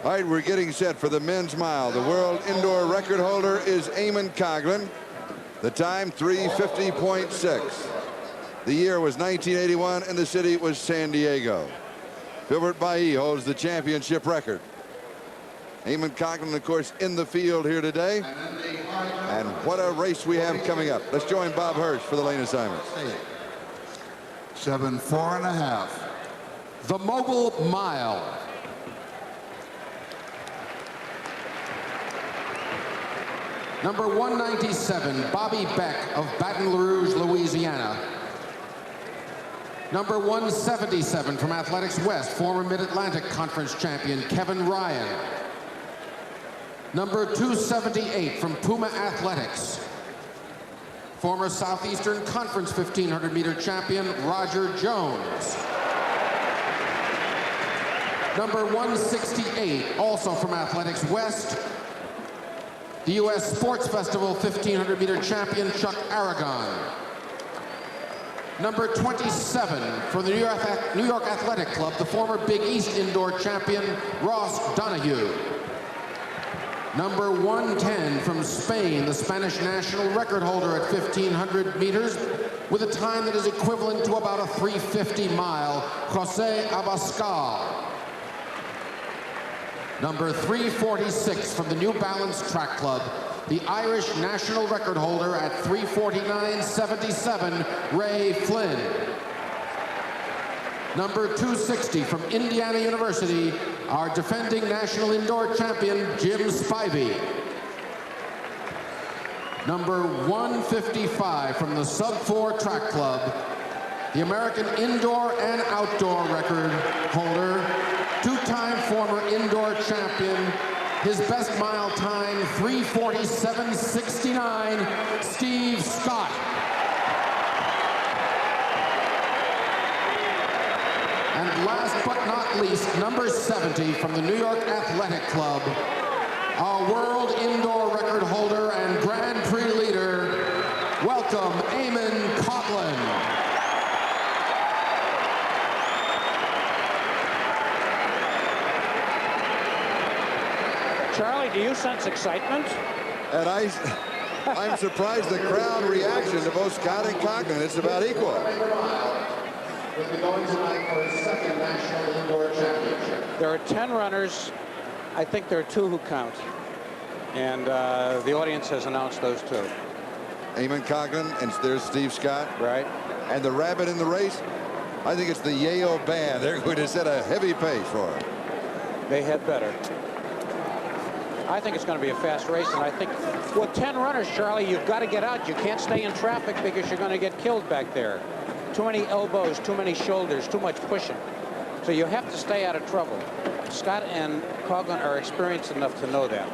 All right, we're getting set for the men's mile. The world indoor record holder is Eamonn Coghlan. The time, 3:50.6. The year was 1981, and the city was San Diego. Filbert Bailly holds the championship record. Eamonn Coghlan, of course, in the field here today. And what a race we have coming up. Let's join Bob Hirsch for the lane assignments. 7.4½. The Mobile Mile. Number 197, Bobby Beck of Baton Rouge, Louisiana. Number 177 from Athletics West, former Mid-Atlantic Conference champion Kevin Ryan. Number 278 from Puma Athletics, former Southeastern Conference 1500-meter champion Roger Jones. Number 168, also from Athletics West, the U.S. Sports Festival 1500-meter champion Chuck Aragon. Number 27 for the New York Athletic Club, the former Big East indoor champion Ross Donahue. Number 110 from Spain, the Spanish national record holder at 1500 meters with a time that is equivalent to about a 3:50 mile, Jose Abascal. Number 346 from the New Balance Track Club, the Irish national record holder at 3:49.77, Ray Flynn. Number 260 from Indiana University, our defending national indoor champion, Jim Spivey. Number 155 from the Sub-4 Track Club, the American indoor and outdoor record holder, two-time former indoor champion, his best mile time, 3:47.69, Steve Scott. And last but not least, number 70 from the New York Athletic Club, our world indoor record holder and Grand Prix leader, welcome Eamonn Coghlan. Charlie, do you sense excitement? And I'm surprised the crowd reaction to both Scott and Coghlan. It's about equal. Will be going tonight for his second national indoor championship. There are 10 runners. I think there are 2 who count. And the audience has announced those 2. Eamonn Coghlan, and there's Steve Scott. Right. And the rabbit in the race, I think it's the Yale band. They're going to set a heavy pace for him. They had better. I think it's going to be a fast race, and I think with 10 runners, Charlie, you've got to get out. You can't stay in traffic because you're going to get killed back there. Too many elbows, too many shoulders, too much pushing. So you have to stay out of trouble. Scott and Coghlan are experienced enough to know that.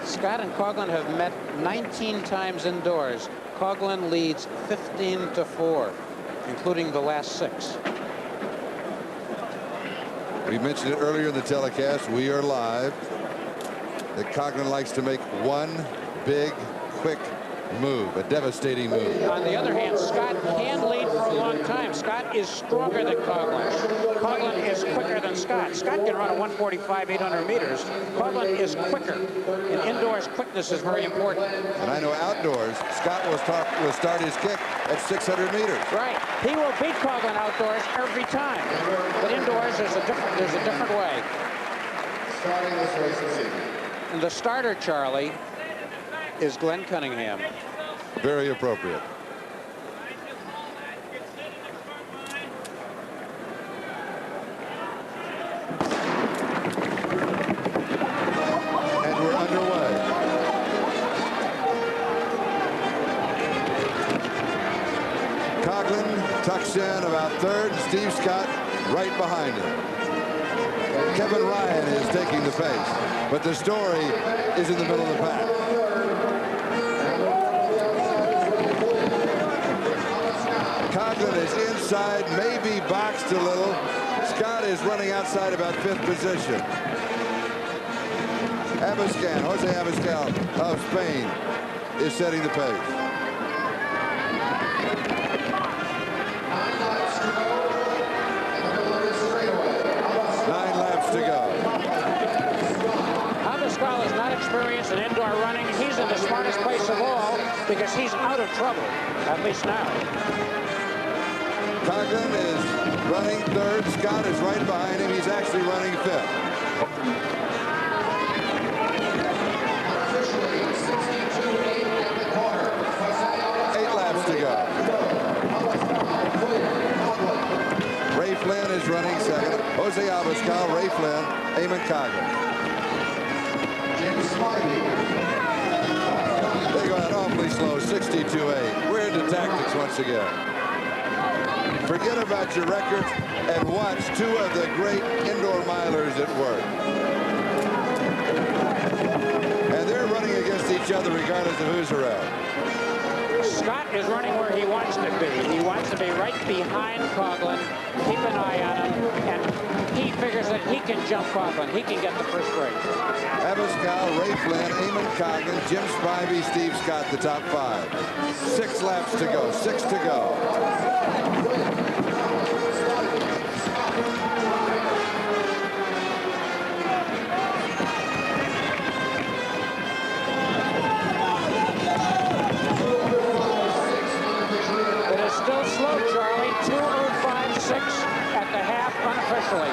Scott and Coghlan have met 19 times indoors. Coghlan leads 15-4, including the last 6. We mentioned it earlier in the telecast. We are live. That Coghlan likes to make one big, quick move, a devastating move. On the other hand, Scott can lead for a long time. Scott is stronger than Coghlan. Coghlan is quicker than Scott. Scott can run a 1:45, 800 meters. Coghlan is quicker. In indoors, quickness is very important. And I know outdoors, Scott will start his kick at 600 meters. Right. He will beat Coghlan outdoors every time. But indoors, there's a different way. Starting this race this evening. And the starter, Charlie, is Glenn Cunningham. Very appropriate. And we're underway. Coghlan tucks in about third, Steve Scott right behind him. Kevin Ryan is taking the pace, but the story is in the middle of the pack. Coghlan is inside, maybe boxed a little. Scott is running outside about 5th position. Abascal, Jose Abascal of Spain is setting the pace. in the smartest place of all because he's out of trouble, at least now. Coghlan is running third. Scott is right behind him. He's actually running fifth. To go. Ray Flynn is running second. Jose Abascal, Ray Flynn, Eamonn Coghlan. They go out awfully slow, 62.8. We're into tactics once again. Forget about your records and watch two of the great indoor milers at work. And they're running against each other regardless of who's around. Scott is running where he wants to be. He wants to be right behind Coghlan, keep an eye on him, and he figures that he can jump Coghlan. He can get the first race. Abascal, Ray Flynn, Eamonn Coghlan, Jim Spivey, Steve Scott, the top five. 6 laps to go, 6 to go. Slow, Charlie. 2:05.6 at the half unofficially.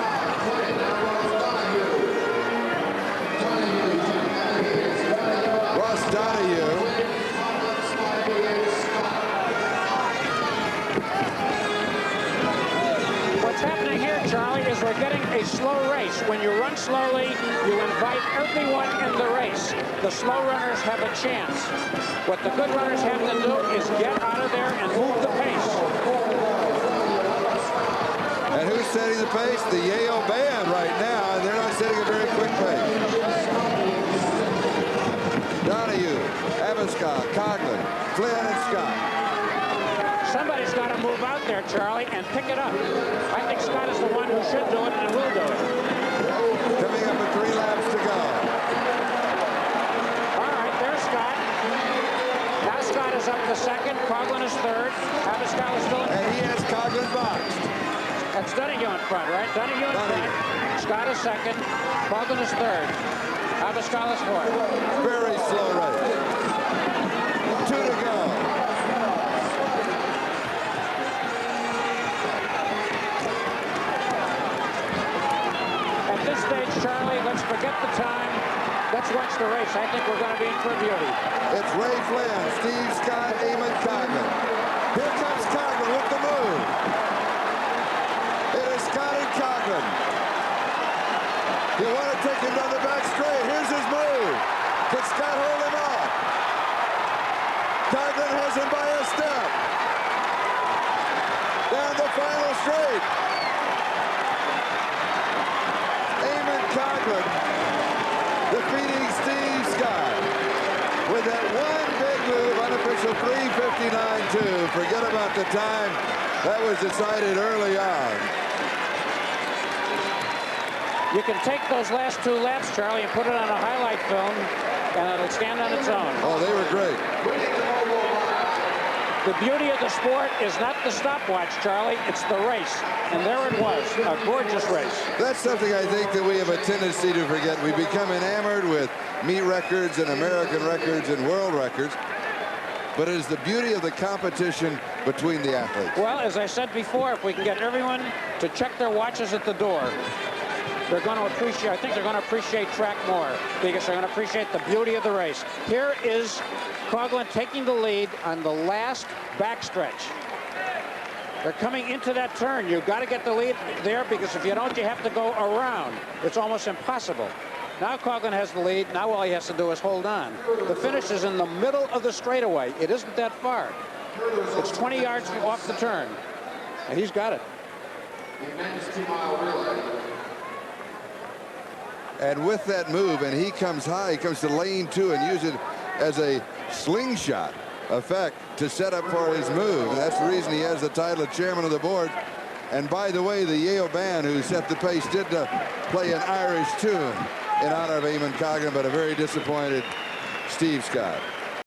Ross Donahue. What's happening here, Charlie, is we're getting a slow race. When you run slowly, you invite everyone in the race. The slow runners have a chance. What the good runners have to do is get out of there and move the pace. And who's setting the pace? The Yale band right now, and they're not setting a very quick pace. Donahue, Abascal, Coghlan, Flynn, and Scott. Somebody's got to move out there, Charlie, and pick it up. I think Scott is the one who should do it and will do it. Coming up with 3 laps to go. All right, there's Scott. Now Scott is up to second. Coghlan is third. Abascal is still in. And he has Coghlan boxed. That's Donahue in front, right? Donahue in front. Scott is second. Coghlan is third. Abascal is fourth. Very slow race. 2 to go. At this stage, Charlie, let's forget the time. Let's watch the race. I think we're going to be in for beauty. It's Ray Flynn, Steve Scott, Eamonn Coghlan. Here comes Coghlan with the move. It is Scott and Coghlan. You want to take him down the back straight. Here's his move. Can Scott hold him off? Coghlan has him by a step. Down the final straight. Eamonn Coghlan defeating Steve Scott with that one big move, unofficial 3:59.2. Forget about the time. That was decided early on. You can take those last 2 laps, Charlie, and put it on a highlight film, and it'll stand on its own. Oh, they were great. The beauty of the sport is not the stopwatch, Charlie. It's the race. And there it was, a gorgeous race. That's something I think that we have a tendency to forget. We become enamored with meet records and American records and world records. But it is the beauty of the competition between the athletes. Well, as I said before, if we can get everyone to check their watches at the door, they're going to appreciate, I think they're going to appreciate track more because they're going to appreciate the beauty of the race. Here is Coghlan taking the lead on the last backstretch. They're coming into that turn. You've got to get the lead there because if you don't, you have to go around. It's almost impossible. Now Coghlan has the lead. Now all he has to do is hold on. The finish is in the middle of the straightaway. It isn't that far. It's 20 yards off the turn. And he's got it. And with that move, and he comes high, he comes to lane 2 and use it as a slingshot effect to set up for his move. And that's the reason he has the title of chairman of the board. And by the way, the Yale band who set the pace did play an Irish tune in honor of Eamonn Coghlan, but a very disappointed Steve Scott.